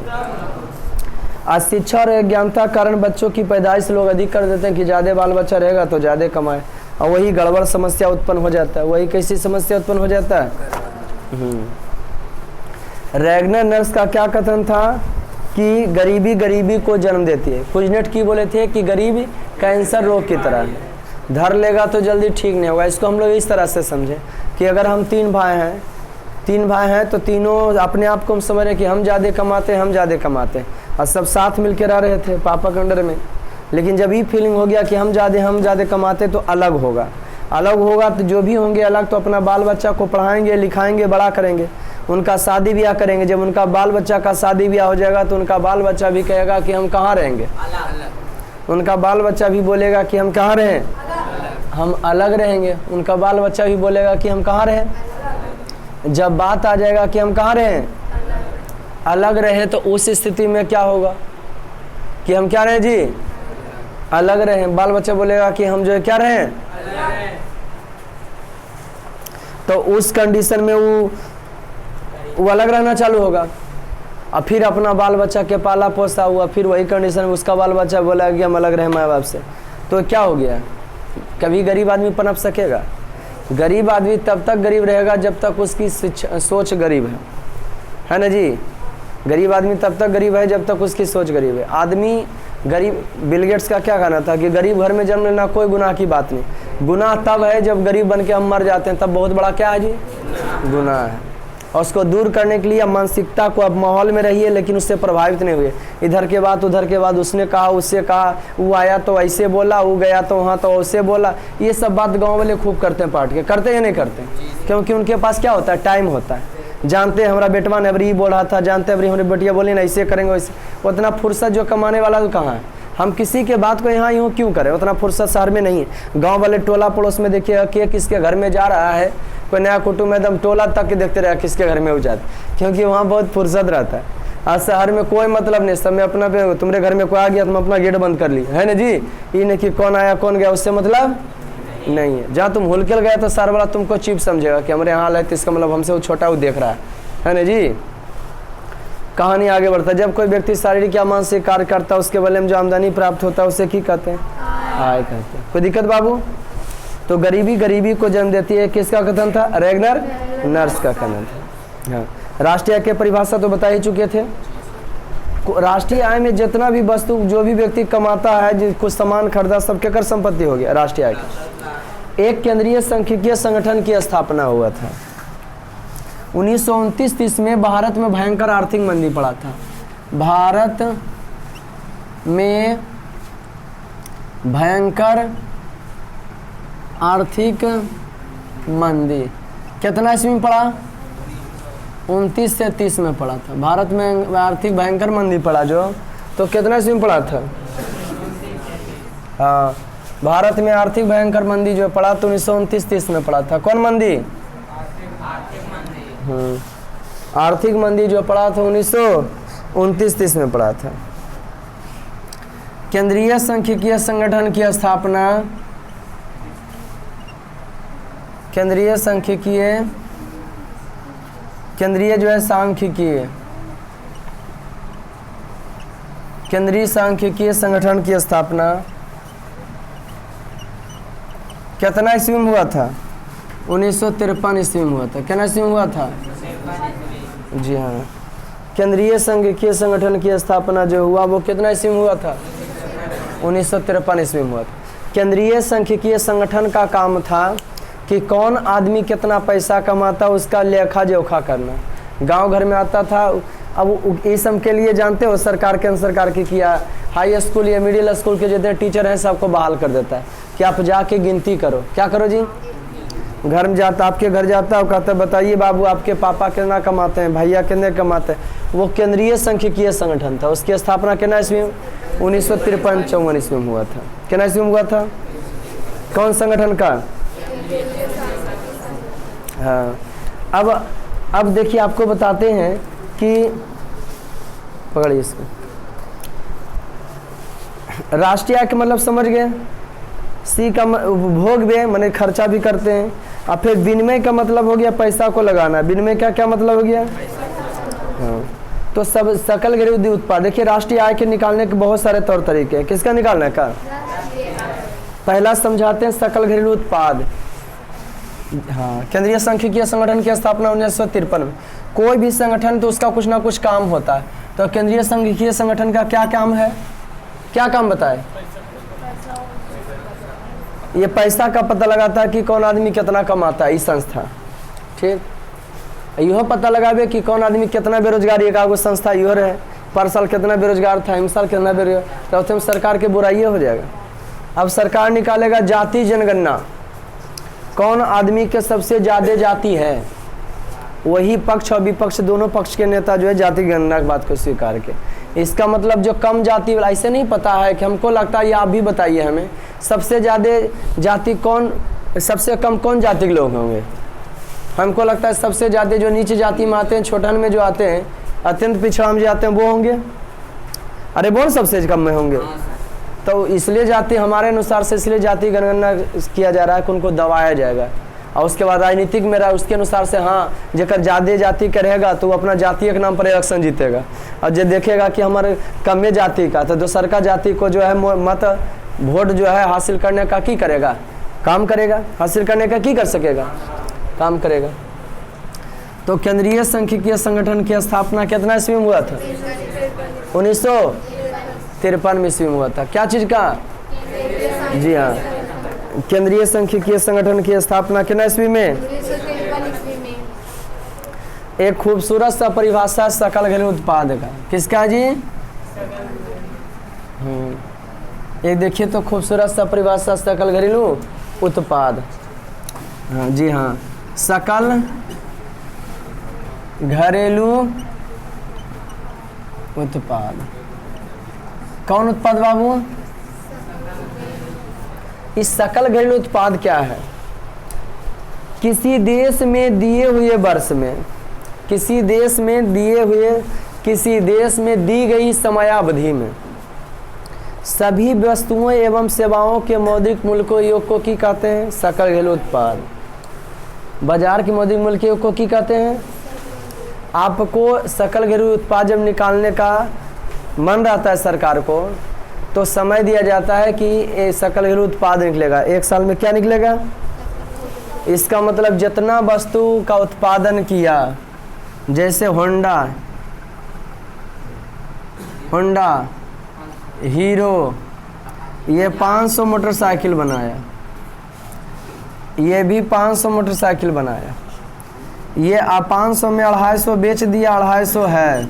अशिक्षा और अज्ञानता कारण बच्चों की पैदाइश लोग अधिक कर देते हैं कि ज़्यादा बाल बच्चा रहेगा तो ज़्यादा कमाए, और वही गड़बड़ समस्या उत्पन्न हो जाता है। वही कैसी समस्या उत्पन्न हो जाता है? रैगनर नर्स का क्या कथन था कि गरीबी गरीबी को जन्म देती है। कुजनेट की बोले थे कि गरीबी कैंसर रोग की तरह है, धर लेगा तो जल्दी ठीक नहीं होगा। इसको हम लोग इस तरह से समझें कि अगर हम 3 भाई हैं तो तीनों अपने आप को हम समझ रहे कि हम ज़्यादा कमाते हैं और सब साथ मिल के रह रहे थे पापा के अंडर में। लेकिन जब ये फीलिंग हो गया कि हम ज़्यादा कमाते तो अलग होगा तो जो भी होंगे अलग, तो अपना बाल बच्चा को पढ़ाएंगे लिखाएंगे बड़ा करेंगे, उनका शादी ब्याह करेंगे। जब उनका बाल बच्चा का शादी ब्याह हो जाएगा तो उनका बाल बच्चा भी कहेगा कि हम कहाँ रहेंगे, उनका बाल बच्चा भी बोलेगा कि हम कहाँ रहें, हम अलग रहेंगे। उनका बाल बच्चा भी बोलेगा कि हम कहाँ रहें। जब बात आ जाएगा कि हम कहाँ रहें, अलग रहें, तो उस स्थिति में क्या होगा कि हम क्या रहें जी, अलग रहें। बाल बच्चा बोलेगा कि हम जो है क्या रहें, तो उस कंडीशन में वो अलग रहना चालू होगा। और फिर अपना बाल बच्चा के पाला पोसा हुआ, फिर वही कंडीशन में उसका बाल बच्चा बोला कि हम अलग रहे माँ बाप से, तो क्या हो गया? कभी गरीब आदमी पनप सकेगा? गरीब आदमी तब तक गरीब रहेगा जब तक उसकी सोच गरीब है ना जी। गरीब आदमी तब तक गरीब है जब तक उसकी सोच गरीब है। आदमी गरीब, बिल गेट्स का क्या कहना था कि गरीब घर में जन्म लेना कोई गुनाह की बात नहीं, गुनाह तब है जब गरीब बन के हम मर जाते हैं, तब बहुत बड़ा क्या है जी? गुनाह है। और उसको दूर करने के लिए मानसिकता को, अब माहौल में रहिए लेकिन उससे प्रभावित नहीं हुए। इधर के बाद उधर के बाद, उसने कहा उससे कहा, वो आया तो ऐसे बोला, वो गया तो वहाँ तो वैसे बोला, ये सब बात गांव वाले खूब करते हैं, पार्ट के करते हैं नहीं करते? क्योंकि उनके पास क्या होता है? टाइम होता है। जानते हैं हमारा बेटवा ने अबरी बोल रहा था, जानते हैं अबरी हमारी बेटिया बोली ना ऐसे करेंगे वैसे। उतना फुर्सत जो कमाने वाला तो कहाँ है? हम किसी के बात को यहाँ यूँ क्यों करें? उतना फुर्सत शहर में नहीं है। गांव वाले टोला पड़ोस में देखिए कि किसके घर में जा रहा है, कोई नया कुटुंब एकदम टोला तक के देखते रहे किसके घर में हो जाते, क्योंकि वहाँ बहुत फुर्सत रहता है। आज शहर में कोई मतलब नहीं, सब में अपना पे, तुम्हारे घर में कोई आ गया तुम अपना गेट बंद कर ली, है ना जी। ये नहीं कि कौन आया कौन गया, उससे मतलब नहीं है। जहाँ तुम हुलकेल गए तो सार वाला तुमको चीप समझेगा कि हमारे यहाँ आए तो इसका मतलब हमसे वो छोटा वो देख रहा है ना जी। कहानी आगे बढ़ता है। जब कोई व्यक्ति शारीरिक या मानसिक कार्य करता है, उसके बदले में जो आमदनी प्राप्त होता है उसे की कहते हैं? आय कहते हैं। कोई दिक्कत बाबू? तो गरीबी गरीबी को जन्म देती है, किसका कथन था? रेगनर नर्स का कथन था। हाँ, राष्ट्रीय आय की परिभाषा तो बता ही चुके थे। राष्ट्रीय आय में जितना भी वस्तु जो भी व्यक्ति कमाता है, कुछ सामान खरीदा, सबके कर संपत्ति हो गया राष्ट्रीय आय का। एक केंद्रीय सांख्यिकीय संगठन की स्थापना हुआ था 1929-30 में। भारत में भयंकर आर्थिक मंदी पड़ा था। भारत में भयंकर आर्थिक मंदी कितना ईस्वी में पड़ा? 29 से 30 में पड़ा था। भारत में आर्थिक भयंकर मंदी पड़ा जो, तो कितना ईस्वी में पड़ा था? हाँ, भारत में आर्थिक भयंकर मंदी जो पड़ा तो 1929-30 में पड़ा था। कौन मंदी? आर्थिक मंदी जो पड़ा था 1929-30 में पड़ा था। केंद्रीय सांख्यिकीय संगठन की स्थापना, केंद्रीय सांख्यिकीय, केंद्रीय जो है सांख्यिकीय, केंद्रीय सांख्यिकीय संगठन की स्थापना कितना ईस्वी में हुआ था? 1953 ईस्वी में हुआ था। कितना ईस्वी में हुआ था? जी हाँ, केंद्रीय सांख्यिकीय संगठन की स्थापना जो हुआ वो कितना ईस्वी में हुआ था? 1953 ईस्वी में हुआ था। केंद्रीय सांख्यिकीय संगठन का काम था कि कौन आदमी कितना पैसा कमाता उसका लेखा जोखा करना। गांव घर में आता था। अब इस सब के लिए जानते हो सरकार केंद्र सरकार की किया, हाई स्कूल या मिडिल स्कूल के जितने टीचर हैं सबको बहाल कर देता है कि आप जाके गिनती करो। क्या करो जी? घर में जाता, आपके घर जाता और कहता बताइए बाबू आपके पापा कितना कमाते हैं, भैया कितने कमाते हैं। वो केंद्रीय सांख्यिकीय संगठन था। उसकी स्थापना कितना ईस्वी में? 1953-54 ईस्वी में हुआ था। कितना ईस्वी में हुआ था? कौन संगठन का? हाँ, अब देखिए आपको बताते हैं कि पकड़िए इसको। राष्ट्रीय आय का मतलब समझ गए? सी का उपभोग भी माने खर्चा भी करते हैं। और फिर विनिमय का मतलब हो गया पैसा को लगाना। विनिमय का क्या मतलब हो गया? हाँ, तो सब सकल घरेलू उत्पाद। देखिए राष्ट्रीय आय के निकालने के बहुत सारे तौर तरीके हैं। किसका निकालने का? पहला समझाते हैं सकल घरेलू उत्पाद। हाँ, केंद्रीय सांख्यिकीय संगठन की स्थापना 1953 में। कोई भी संगठन तो उसका कुछ ना कुछ काम होता है। तो केंद्रीय सांख्यिकीय संगठन का क्या काम है? क्या काम बताए? ये पैसा का पता लगाता है कि कौन आदमी कितना कमाता है। इस संस्था ठीक यह पता लगावे कि कौन आदमी कितना बेरोजगारी है। संस्था यो रहे पर साल कितना बेरोजगार था, इस साल कितना बेरोजगार, तो सरकार के बुराइये हो जाएगा। अब सरकार निकालेगा जाति जनगणना, कौन आदमी के सबसे ज़्यादा जाति है। वही पक्ष और विपक्ष दोनों पक्ष के नेता जो है जाति गणना की बात को स्वीकार के। इसका मतलब जो कम जाति वाला, ऐसे नहीं पता है कि हमको लगता है, ये आप भी बताइए हमें, सबसे ज़्यादा जाति कौन, सबसे कम कौन जाति के लोग होंगे? हमको लगता है सबसे ज़्यादा जो नीचे जाति में आते हैं, छोटन में जो आते हैं, अत्यंत पिछड़ा में जो आते हैं वो होंगे। अरे वो सबसे कम में होंगे। तो इसलिए जाति हमारे अनुसार से इसलिए जाति गणना किया जा रहा है कि उनको दबाया जाएगा। और उसके बाद राजनीतिक में रहा उसके अनुसार से हाँ जेकर ज़्यादा जाति का रहेगा तो वो अपना जातीय के नाम पर इलेक्शन जीतेगा, और जो देखेगा कि हमारे कमे जाति का तो दूसर का जाति को जो है मत वोट जो है हासिल करने का की करेगा, काम करेगा, हासिल करने का की कर सकेगा, काम करेगा। तो केंद्रीय सांख्यिकीय संगठन की स्थापना कितना ईस्वी में हुआ था? 1953 ईस्वी में हुआ था। क्या चीज़ का? जी हाँ, केंद्रीय सांख्यिकीय संगठन की स्थापना कितना ईस्वी में? एक खूबसूरत सा परिभाषा सकल घरेलू उत्पाद का, किसका जी? एक देखिए तो खूबसूरत सा परिभाषा सकल घरेलू उत्पाद। हाँ जी हाँ, सकल घरेलू उत्पाद। कौन उत्पाद बाबू? इस सकल घरेलू उत्पाद क्या है? किसी देश में दिए हुए वर्ष में, किसी देश में दिए हुए, किसी देश में दी गई समयावधि में सभी वस्तुओं एवं सेवाओं के मौद्रिक मूल्य को योग को की कहते हैं? सकल घरेलू उत्पाद। बाजार के मौद्रिक मूल्य के योग को की कहते हैं? आपको सकल घरेलू उत्पाद जब निकालने का मन रहता है सरकार को तो समय दिया जाता है कि सकल घरेलू उत्पाद निकलेगा, एक साल में क्या निकलेगा। इसका मतलब जितना वस्तु का उत्पादन किया, जैसे होंडा, हीरो, ये 500 मोटरसाइकिल बनाया, ये भी 500 मोटरसाइकिल बनाया, ये 500 में 250 बेच दिया, 250 है,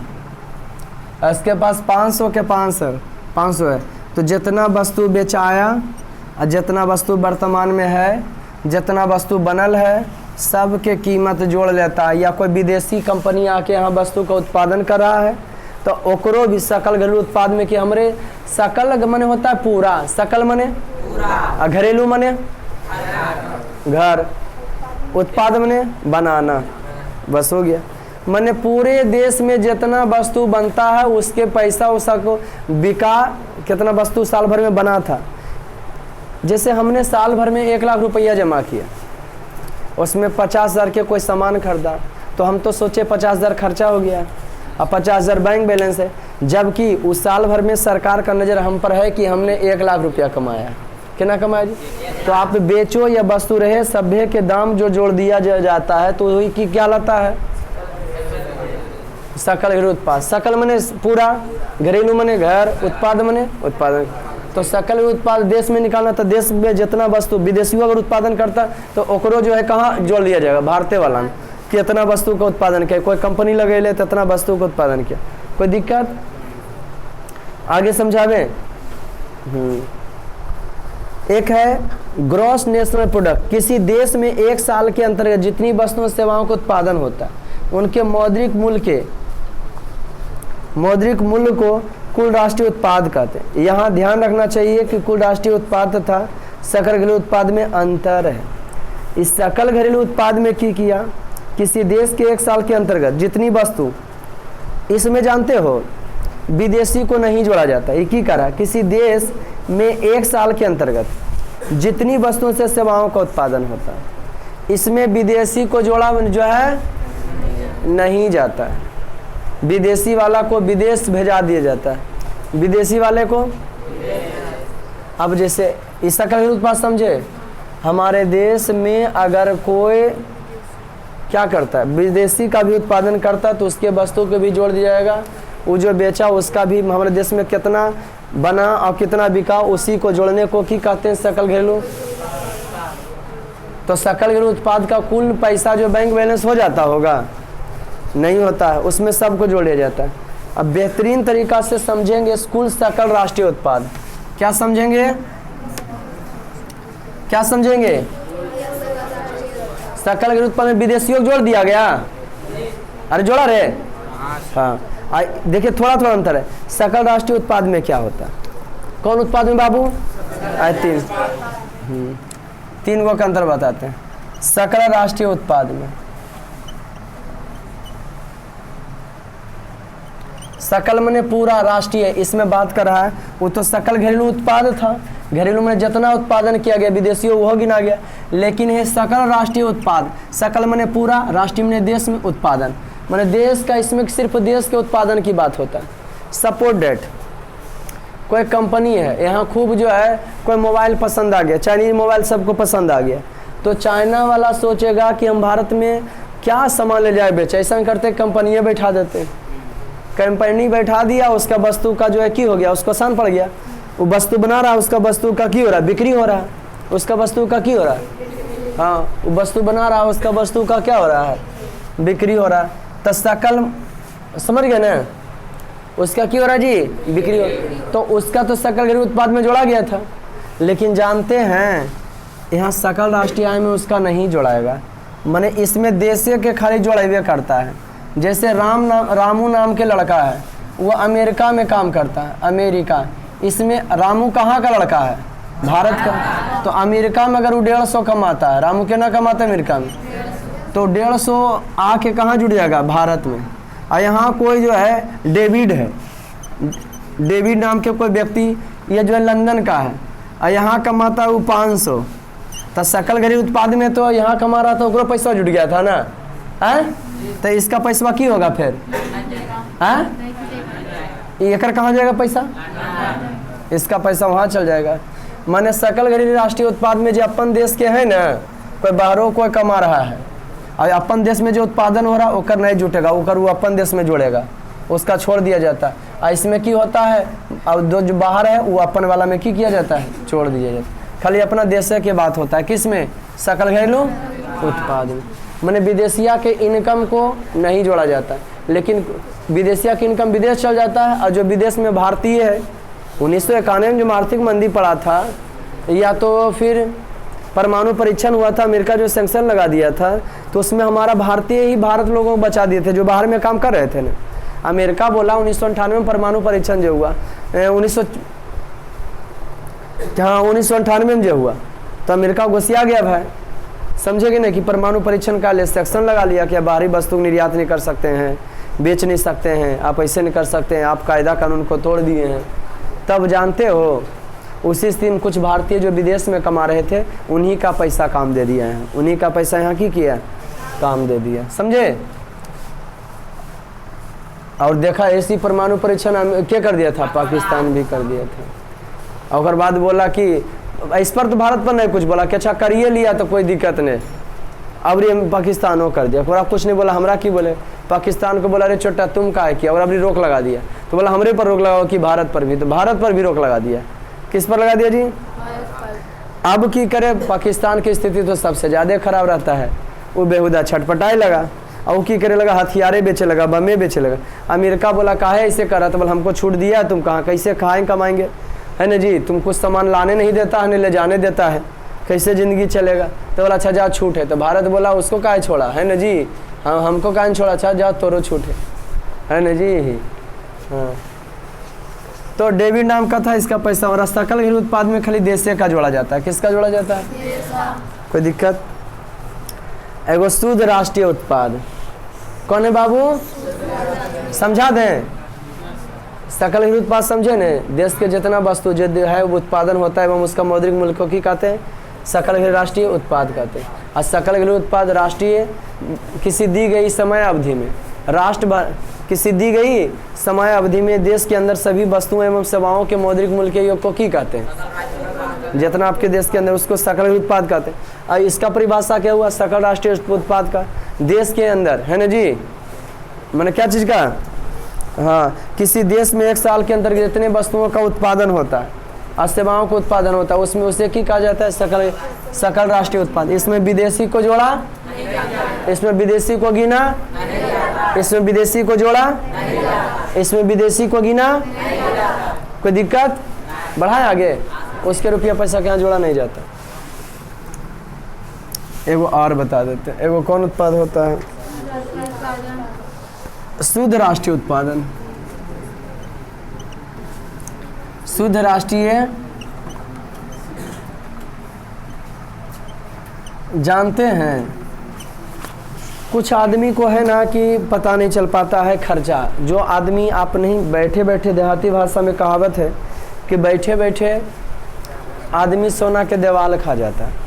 इसके पास 500 के 500 है। तो जितना वस्तु बेचाया और जितना वस्तु वर्तमान में है, जितना वस्तु बनल है, सब के कीमत जोड़ लेता है। या कोई विदेशी कंपनी आके यहाँ वस्तु का उत्पादन कर रहा है तो ओकरो भी सकल घरेलू उत्पाद में कि हमरे सकल मने होता है पूरा, सकल मने पूरा, घरेलू मने घर, उत्पाद मने बनाना, बस हो गया। मने पूरे देश में जितना वस्तु बनता है उसके पैसा उसको बिका, कितना वस्तु साल भर में बना था। जैसे हमने साल भर में 1 लाख रुपया जमा किया, उसमें 50,000 के कोई सामान खरीदा तो हम तो सोचे 50,000 खर्चा हो गया और 50,000 बैंक बैलेंस है, जबकि उस साल भर में सरकार का नज़र हम पर है कि हमने 1 लाख रुपया कमाया। कितना कमाया जी? तो आप बेचो या वस्तु रहे, सभ्य के दाम जो जोड़ दिया जाता है तो वही की क्या लाता है? सकल घरेलू उत्पाद। सकल मने पूरा, घरेलू मने घर, उत्पाद मने उत्पादन। तो सकल उत्पाद देश में निकालना तो देश में जितना वस्तु विदेशियों अगर उत्पादन करता तो ओकरो जो है कहाँ जोड़ दिया जाएगा? भारतीय वाला में कितना वस्तु का उत्पादन किया, कोई कंपनी लगे ले तो इतना वस्तु का उत्पादन किया। कोई दिक्कत? आगे समझावे। एक है ग्रॉस नेशनल प्रोडक्ट। किसी देश में एक साल के अंतर्गत जितनी वस्तुओं सेवाओं का उत्पादन होता है उनके मौद्रिक मूल्य को कुल राष्ट्रीय उत्पाद कहते हैं। यहाँ ध्यान रखना चाहिए कि कुल राष्ट्रीय उत्पाद तथा सकल घरेलू उत्पाद में अंतर है। इस सकल घरेलू उत्पाद में किया किसी देश के एक साल के अंतर्गत जितनी वस्तु, इसमें जानते हो विदेशी को नहीं जोड़ा जाता। एक ही करा किसी देश में एक साल के अंतर्गत जितनी वस्तुओं से सेवाओं का उत्पादन होता है, इसमें विदेशी को जोड़ा जो है नहीं जाता है। विदेशी वाला को विदेश भेजा दिया जाता है, विदेशी वाले को। अब जैसे इस सकल घरेलू उत्पाद समझे, हमारे देश में अगर कोई क्या करता है, विदेशी का भी उत्पादन करता है तो उसके वस्तु को भी जोड़ दिया जाएगा। वो जो बेचा उसका भी हमारे देश में कितना बना और कितना बिका, उसी को जोड़ने को की कहते हैं? सकल घरेलू। तो सकल घरेलू उत्पाद का कुल पैसा जो बैंक बैलेंस हो जाता होगा, नहीं होता है, उसमें सबको जोड़ा जाता है। अब बेहतरीन तरीका से समझेंगे कुल सकल राष्ट्रीय उत्पाद। क्या समझेंगे? क्या समझेंगे? सकल घरेलू उत्पाद में विदेशियों को जोड़ दिया गया। अरे जोड़ा रे, हाँ। देखिए थोड़ा थोड़ा अंतर है। सकल राष्ट्रीय उत्पाद में क्या होता है? कौन उत्पाद में बाबू? तीन को का अंतर बताते हैं। सकल राष्ट्रीय उत्पाद में सकल मैंने पूरा, राष्ट्रीय इसमें बात कर रहा है। वो तो सकल घरेलू उत्पाद था, घरेलू में जितना उत्पादन किया गया विदेशियों वो गिना गया, लेकिन ये सकल राष्ट्रीय उत्पाद, सकल मैंने पूरा, राष्ट्रीय मैंने देश में उत्पादन, मैंने देश का, इसमें सिर्फ देश के उत्पादन की बात होता है। सपोर्ट डेट, कोई कंपनी है यहाँ खूब जो है, कोई मोबाइल पसंद आ गया, चाइनीज मोबाइल सबको पसंद आ गया, तो चाइना वाला सोचेगा कि हम भारत में क्या सामान ले जाए बेचे, ऐसा करते कंपनियाँ बैठा देते, कंपनी बैठा दिया, उसका वस्तु का जो है की हो गया, उसको आसान पड़ गया, वो वस्तु बना रहा है, उसका वस्तु का की हो रहा है, बिक्री हो रहा है, उसका वस्तु का की हो रहा है, हाँ वो वस्तु बना रहा है, उसका वस्तु का क्या हो रहा है, बिक्री हो रहा है। तो सकल, समझ गए ना, उसका क्या हो रहा है जी, बिक्री हो, तो उसका तो सकल घरेलू उत्पाद में जोड़ा गया था, लेकिन जानते हैं यहाँ सकल राष्ट्रीय आय में उसका नहीं जोड़ाएगा, माने इसमें देश के खाली जोड़े करता है। जैसे रामू नाम के लड़का है, वो अमेरिका में काम करता है, अमेरिका, इसमें रामू कहाँ का लड़का है, भारत का, तो अमेरिका में अगर वो 150 कमाता है, रामू कितना कमाता है अमेरिका में, तो 150 आके कहाँ जुड़ जाएगा, भारत में। और यहाँ कोई जो है डेविड है, डेविड नाम के कोई व्यक्ति, ये जो है लंदन का है, और यहाँ कमाता है वो 500, तो सकल घरेलू उत्पाद में तो यहाँ कमा रहा था, उसको पैसा जुट गया था ना, है, तो इसका पैसा की होगा फिर, है एक कहाँ जाएगा पैसा, इसका पैसा वहाँ चल जाएगा। माने सकल घरेलू राष्ट्रीय उत्पाद में जो अपन देश के हैं ना, कोई बाहरों कोई कमा रहा है, और अपन देश में जो उत्पादन हो रहा है ओकर नहीं जुटेगा, ओकर वो अपन देश में जोड़ेगा, उसका छोड़ दिया जाता है। और इसमें की होता है, अब जो बाहर है वो अपन वाला में की किया जाता है, छोड़ दिया जाता है, खाली अपना देश की बात होता है, किस में, सकल घरेलू उत्पाद में। मैंने विदेशिया के इनकम को नहीं जोड़ा जाता, लेकिन विदेशिया की इनकम विदेश चल जाता है, और जो विदेश में भारतीय है, 1991 में जो आर्थिक मंदी पड़ा था, या तो फिर परमाणु परीक्षण हुआ था, अमेरिका जो सैंक्शन लगा दिया था, तो उसमें हमारा भारतीय ही भारत लोगों को बचा दिए थे जो बाहर में काम कर रहे थे ना। अमेरिका बोला 1998 में परमाणु परीक्षण जो हुआ, 1998 में जो हुआ, तो अमेरिका घुसिया गया भाई, समझेगे ना कि परमाणु परीक्षण का लिए सेक्शन लगा लिया कि बाहरी वस्तु निर्यात नहीं कर सकते हैं, बेच नहीं सकते हैं, आप ऐसे नहीं कर सकते हैं, आप कायदा कानून को तोड़ दिए हैं। तब जानते हो उसी दिन कुछ भारतीय जो विदेश में कमा रहे थे, उन्हीं का पैसा काम दे दिया है, उन्हीं का पैसा यहाँ की किया, काम दे दिया, समझे। और देखा ऐसी परमाणु परीक्षण क्या कर दिया था, पाकिस्तान भी कर दिया था। और बाद बोला कि इस पर तो भारत पर नहीं कुछ बोला कि अच्छा करिए लिया तो कोई दिक्कत नहीं, अब ये पाकिस्तानों कर दिया, और आप कुछ नहीं बोला, हमरा की बोले, पाकिस्तान को बोला अरे छोटा तुम का है किया, और अभी रोक लगा दिया, तो बोला हमरे पर रोक लगाओ कि भारत पर भी, तो भारत पर भी रोक लगा दिया। किस पर लगा दिया जी, अब की करे, पाकिस्तान की स्थिति तो सबसे ज़्यादा खराब रहता है, वो बेहुदा छटपटाए लगा, और वो की करे लगा, हथियारे बेचे लगा, बमे बेचे लगा। अमेरिका बोला काहे ऐसे कर रहा, तो बोला हमको छूट दिया है, तुम कहाँ कैसे खाएँ कमाएंगे, है ना जी, तुम कुछ सामान लाने नहीं देता है, नहीं ले जाने देता है, कैसे ज़िंदगी चलेगा, तो बोला अच्छा जाओ छूट है, तो भारत बोला उसको काहे छोड़ा, है ना जी, हाँ हमको काहे छोड़ा, अच्छा जाओ तोरो छूट है ना जी, हाँ। तो डेविड नाम का था इसका पैसा, और सकल घरेलू उत्पाद में खाली देश का जोड़ा जाता है, किसका जोड़ा जाता है, कोई दिक्कत। एगो शुद्ध राष्ट्रीय उत्पाद कौन है बाबू, समझा दें, सकल घरेलू उत्पाद समझे ने, देश के जितना वस्तु जो है वो उत्पादन होता है एवं उसका मौद्रिक मूल्य को की कहते हैं, सकल घरेलू राष्ट्रीय उत्पाद कहते हैं। और सकल घरेलू उत्पाद राष्ट्रीय किसी दी गई समय अवधि में, किसी दी गई समय अवधि में देश के अंदर सभी वस्तुओं एवं सेवाओं के मौद्रिक मूल्य के योग को की कहते हैं, जितना आपके देश के अंदर उसको सकल घरेलू उत्पाद कहते हैं। और इसका परिभाषा क्या हुआ, सकल राष्ट्रीय उत्पाद का, देश के अंदर, है ना जी, मैंने क्या चीज़ का, हाँ किसी देश में एक साल के अंदर जितने वस्तुओं का उत्पादन होता है और सेवाओं का उत्पादन होता है, उसमें उसे की कहा जाता है, सकल राष्ट्रीय उत्पाद। इसमें विदेशी को जोड़ा, इसमें विदेशी को गिना, इसमें विदेशी को जोड़ा, इसमें विदेशी को गिना, कोई दिक्कत, बढ़ाए आगे, उसके रुपया पैसा क्या जोड़ा नहीं जाता। एगो और बता देते हैं, एगो कौन उत्पाद होता है, शुद्ध राष्ट्रीय उत्पादन। शुद्ध राष्ट्रीय जानते हैं कुछ आदमी को है ना कि पता नहीं चल पाता है खर्चा। जो आदमी आप नहीं बैठे बैठे, देहाती भाषा में कहावत है कि बैठे बैठे आदमी सोना के देवाल खा जाता है।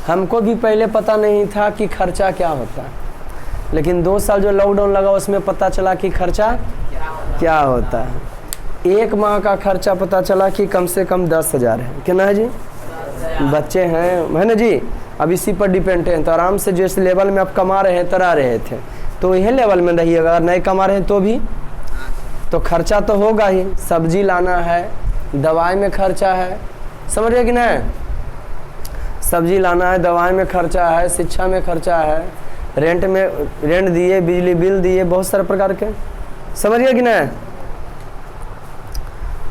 हमको भी पहले पता नहीं था कि खर्चा क्या होता है, लेकिन 2 साल जो लॉकडाउन लगा उसमें पता चला कि खर्चा क्या होता है। 1 माह का खर्चा पता चला कि कम से कम 10,000 है। कितना है जी? बच्चे हैं, है ना जी, अब इसी पर डिपेंड है। तो आराम से जिस लेवल में आप कमा रहे हैं, तरा रहे थे, तो यही लेवल में रहिएगा। अगर नहीं कमा रहे हैं तो भी तो खर्चा तो होगा ही। सब्जी लाना है, दवाई में खर्चा है, समझ रहे कि नहीं? सब्जी लाना है, दवाई में खर्चा है, शिक्षा में खर्चा है, रेंट दिए, बिजली बिल दिए, बहुत सारे प्रकार के, समझिए कि नहीं?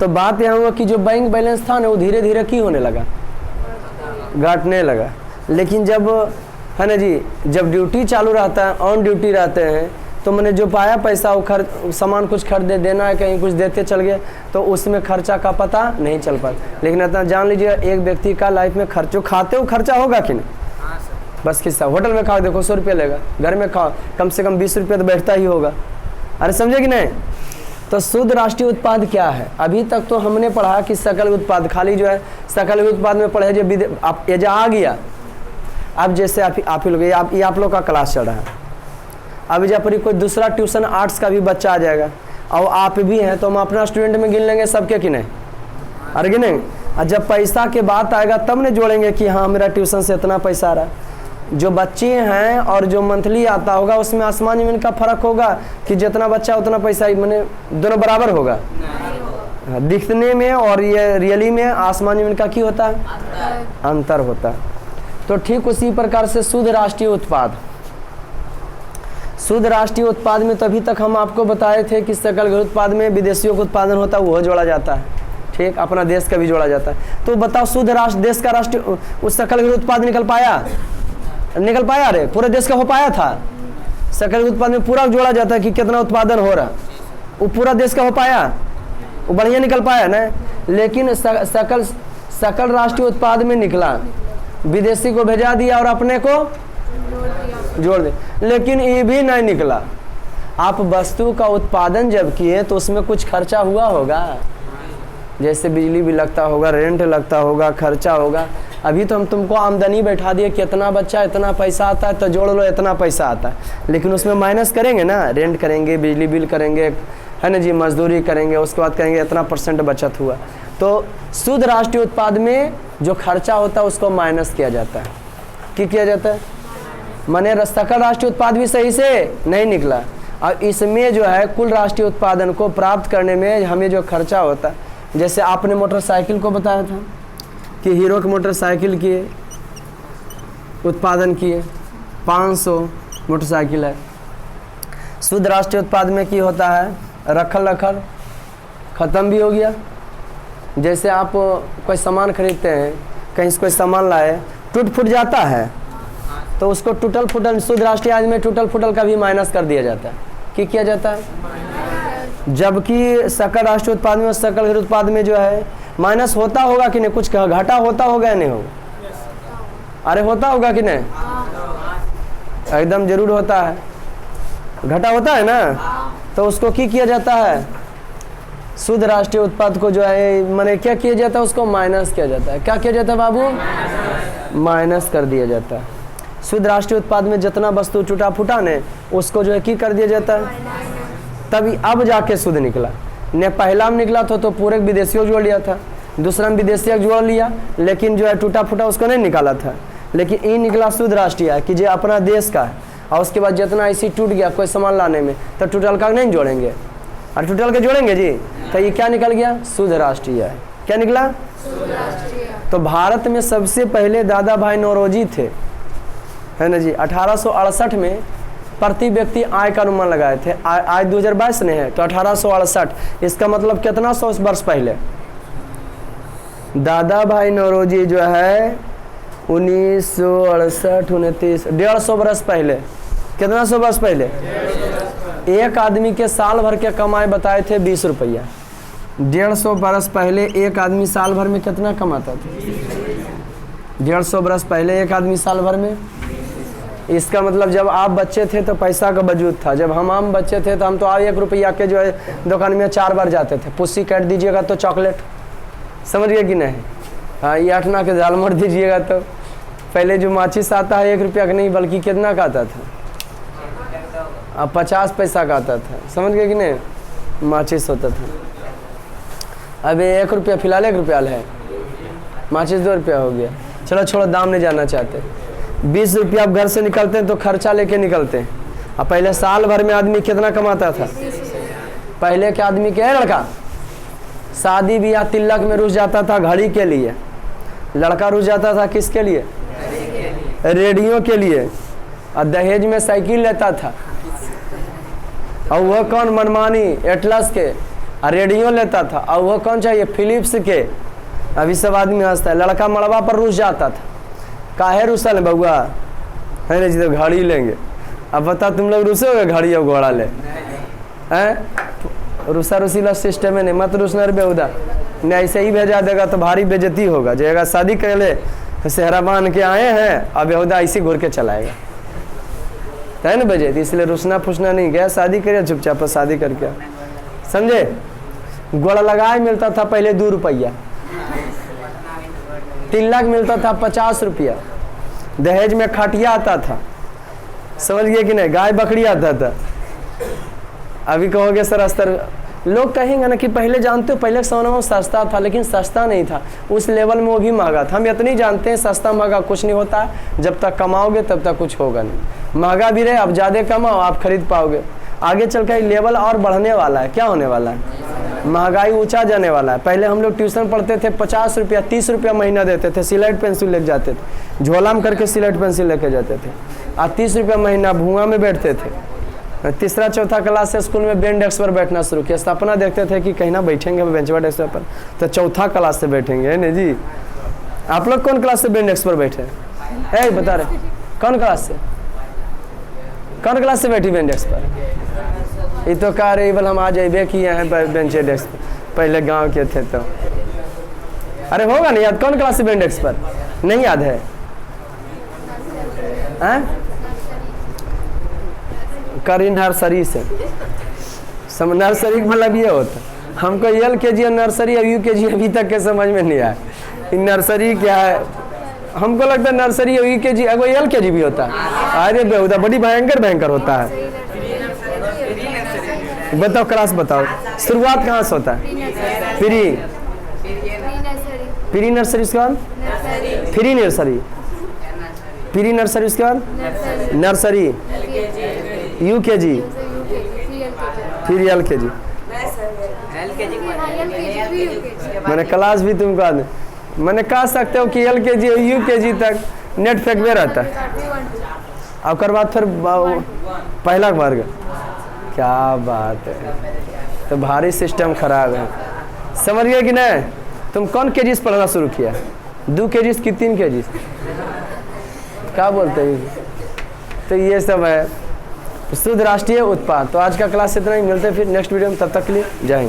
तो बात यहाँ हुआ कि जो बैंक बैलेंस था ना, वो धीरे धीरे की होने लगा, घटने लगा। लेकिन जब है ना जी, जब ड्यूटी चालू रहता है, ऑन ड्यूटी रहते हैं, तो मैंने जो पाया पैसा वो सामान कुछ खरीदे, देना है, कहीं कुछ देते चल गए, तो उसमें खर्चा का पता नहीं चल पाता। लेकिन इतना जान लीजिए, एक व्यक्ति का लाइफ में जो खाते हो खर्चा होगा कि नहीं? बस किस्सा, होटल में खाओ, देखो 100 रुपये लेगा, घर में खाओ कम से कम 20 रुपये तो बैठता ही होगा। अरे समझे कि नहीं? तो शुद्ध राष्ट्रीय उत्पाद क्या है? अभी तक तो हमने पढ़ा कि सकल उत्पाद, खाली जो है सकल उत्पाद में पढ़े जो आप ये आ गया। अब जैसे आप ही लोग, ये आप लोग का क्लास चल रहा है, अभी जब पर कोई दूसरा ट्यूशन आर्ट्स का भी बच्चा आ जाएगा और आप भी हैं, तो हम अपना स्टूडेंट में गिन लेंगे सबके कि नहीं? अरे गिनेंगे। और जब पैसा के बात आएगा तब नहीं जोड़ेंगे कि हाँ मेरा ट्यूशन से इतना पैसा आ रहा है। जो बच्चे हैं और जो मंथली आता होगा उसमें आसमान जमीन का फर्क होगा कि जितना बच्चा उतना पैसा, मैंने दोनों बराबर होगा दिखने में, और ये रियली में आसमान जमीन का क्या होता है? अंतर होता है। तो ठीक उसी प्रकार से शुद्ध राष्ट्रीय उत्पाद, शुद्ध राष्ट्रीय उत्पाद में तभी तक हम आपको बताए थे कि सकल घरेलू उत्पाद में विदेशियों का उत्पादन होता है, वो जोड़ा जाता है, ठीक, अपना देश का भी जोड़ा जाता है। तो बताओ शुद्ध राष्ट्र देश का राष्ट्रीय उस सकल घरेलू उत्पाद निकल पाया? अरे पूरे देश का हो पाया था? सकल उत्पाद में पूरा जोड़ा जाता है कि कितना उत्पादन हो रहा, वो पूरा देश का हो पाया? वो बढ़िया निकल पाया ना? लेकिन सकल राष्ट्रीय उत्पाद में निकला, विदेशी को भेजा दिया और अपने को जोड़ दे, लेकिन ये भी नहीं निकला। आप वस्तु का उत्पादन जब किए तो उसमें कुछ खर्चा हुआ होगा, जैसे बिजली भी लगता होगा, रेंट लगता होगा, खर्चा होगा। अभी तो हम तुमको आमदनी बैठा दिए, कितना बच्चा इतना पैसा आता है तो जोड़ लो इतना पैसा आता है, लेकिन उसमें माइनस करेंगे ना, रेंट करेंगे, बिजली बिल करेंगे, है ना जी, मजदूरी करेंगे, उसके बाद करेंगे इतना % बचत हुआ। तो शुद्ध राष्ट्रीय उत्पाद में जो खर्चा होता है उसको माइनस किया जाता है। क्या किया जाता है? माने सकल राष्ट्रीय उत्पाद भी सही से नहीं निकला, और इसमें जो है कुल राष्ट्रीय उत्पादन को प्राप्त करने में हमें जो खर्चा होता है, जैसे आपने मोटरसाइकिल को बताया था कि हीरो की मोटरसाइकिल किए उत्पादन किए, 500 मोटरसाइकिल है। शुद्ध राष्ट्रीय उत्पाद में क्या होता है? रखल ख़त्म भी हो गया। जैसे आप कोई सामान खरीदते हैं, कहीं से कोई सामान लाए, टूट फूट जाता है, तो उसको टूटल फूटल शुद्ध राष्ट्रीय आज में टूटल फूटल का भी माइनस कर दिया जाता है। क्या किया जाता है? जबकि सकल राष्ट्रीय उत्पाद में, सकल घरेलू उत्पाद में जो है माइनस होता होगा कि नहीं? कुछ घाटा होता होगा या नहीं होगा? अरे होता होगा कि नहीं? एकदम जरूर होता है, घाटा होता है ना। तो उसको क्या किया जाता है? शुद्ध राष्ट्रीय उत्पाद को जो है माने क्या किया जाता है? उसको माइनस किया जाता है। क्या किया जाता है बाबू? माइनस कर दिया जाता है। शुद्ध राष्ट्रीय उत्पाद में जितना वस्तु टूटा फूटा ने उसको जो है की कर दिया जाता है, तभी अब जाके शुद्ध निकला। ने पहला में निकला तो पूरे विदेशियों जोड़ लिया था, दूसरा में विदेशियों जोड़ लिया, लेकिन जो है टूटा फूटा उसको नहीं निकाला था। लेकिन ये निकला शुद्ध राष्ट्रीय है कि जो अपना देश का है, और उसके बाद जितना ऐसी टूट गया कोई सामान लाने में तो टोटल का नहीं जोड़ेंगे, और टोटल के जोड़ेंगे जी, तो ये क्या निकल गया? शुद्ध राष्ट्रीय है। क्या निकला? तो भारत में सबसे पहले दादा भाई नौरोजी थे, है ना जी, 1868 में प्रति व्यक्ति आय का अनुमान लगाए थे। आज 2022 में है तो 1868, इसका मतलब कितना 100 वर्ष पहले दादा भाई नौरोजी जो है 1968 29 150 वर्ष पहले, कितना 100 वर्ष पहले एक आदमी के साल भर के कमाई बताए थे 20 रुपया। 150 वर्ष पहले एक आदमी साल भर में कितना कमाता था? 150 वर्ष पहले एक आदमी साल भर में इसका मतलब जब आप बच्चे थे तो पैसा का वजूद था, जब हम बच्चे थे तो हम तो आप 1 रुपया के जो है दुकान में 4 बार जाते थे। पुस्सी काट दीजिएगा तो चॉकलेट, समझ गए कि नहीं। हाँ, ये 8 आना के झालमुड़ दीजिएगा तो पहले जो माचिस आता है 1 रुपया का नहीं बल्कि कितना का आता था, अब 50 पैसा का आता था, समझ गए कि नहीं, माचिस होता था। अब 1 रुपया फिलहाल 1 रुपया है, माचिस 2 रुपया हो गया। चलो छोड़ो, दाम नहीं जानना चाहते। 20 रुपया आप घर से निकलते हैं तो खर्चा लेके निकलते हैं। अब पहले साल भर में आदमी कितना कमाता था, पहले के आदमी के लड़का शादी ब्याह तिलक में रुस जाता था घड़ी के लिए, लड़का रुस जाता था किसके लिए, रेडियो के लिए, और दहेज में साइकिल लेता था। और वह कौन, मनमानी एटलस के, और रेडियो लेता था। और वह कौन चाहिए, फिलिप्स के। अभी सब आदमी हंसता है, लड़का मड़वा पर रुस जाता था। काहे रुसल है बउआ, है ना जी, तो घड़ी लेंगे। अब बता तुम लोग रुसे हो घड़ी और घोड़ा ले हैं, रुसा रुसीला सिस्टम है नहीं, मत रुसना रे बेहुदा, नहीं ऐसे ही भेजा देगा तो भारी बेइज्जती होगा। जगह शादी कर ले सेहरा बांध के आए हैं, अब बेहुदा ऐसे घूर के चलाएगा, है ना बेइज्जती। इसलिए रुसना फुसना नहीं, गया शादी करिए चुपचाप शादी करके, समझे। गोड़ा लगाए मिलता था पहले 2 रुपया, तिलक मिलता था 50 रुपया, दहेज में खटिया आता था, समझ गए कि नहीं, गाय बकरी आता था। अभी कहोगे सर अस्तर, लोग कहेंगे ना कि पहले जानते हो पहले सोना सस्ता था, लेकिन सस्ता नहीं था, उस लेवल में वो भी महंगा था। हम इतनी जानते हैं सस्ता महंगा कुछ नहीं होता, जब तक कमाओगे तब तक कुछ होगा नहीं। महंगा भी रहे, अब ज़्यादा कमाओ आप खरीद पाओगे, आगे चल कर लेवल और बढ़ने वाला है। क्या होने वाला है, महंगाई ऊंचा जाने वाला है। पहले हम लोग ट्यूशन पढ़ते थे 50 रुपया 30 रुपया महीना देते थे, सिलेट पेंसिल लेके जाते थे, झोला में करके सिलेट पेंसिल लेके जाते थे, और 30 रुपया महीना भुआ में बैठते थे। तीसरा चौथा क्लास से स्कूल में बेंच डेस्क पर बैठना शुरू किया, सपना देखते थे कि कहीं ना बैठेंगे बेंच डेस्क पर, तो चौथा क्लास से बैठेंगे, है ना जी। आप लोग कौन क्लास से बेंच डेस्क पर बैठे हैं, बता रहे कौन क्लास से, कौन क्लास से बैठी बेंच डेस्क पर। ये तो कह रहे बल हम आ जाइए कि यहाँ बेंच डेस्क पर, पहले गाँव के थे तो। अरे होगा नहीं याद, कौन क्लास से बेंच डेस्क पर, नहीं याद है, करी नर्सरी से, नर्सरी का मतलब ये होता, हमको LKG और नर्सरी और UKG अभी तक के समझ में नहीं आया, नर्सरी क्या है। हमको लगता है नर्सरी और UKG, अगर LKG भी होता है, अरे बेहुदा बड़ी भयंकर होता है। बताओ क्लास बताओ, शुरुआत कहाँ से होता है, प्री नर्सरी, उसके बाद प्री नर्सरी, प्री नर्सरी, उसके बाद नर्सरी, UKG, फिर LKG। मैंने क्लास भी तुमको आदमी, मैंने कह सकते हो कि LKG और UKG तक नेट फेंकते रहता है, और कर बाद फिर पहला वर्ग। क्या बात है, तो भारी सिस्टम खराब है, समझ गए कि नहीं। तुम कौन KG से पढ़ना शुरू किया, 2 KG की 3 KG, क्या बोलते हैं। तो ये सब है शुद्ध राष्ट्रीय उत्पाद। तो आज का क्लास इतना ही, मिलते हैं फिर नेक्स्ट वीडियो में, तब तक के लिए जय हिंद।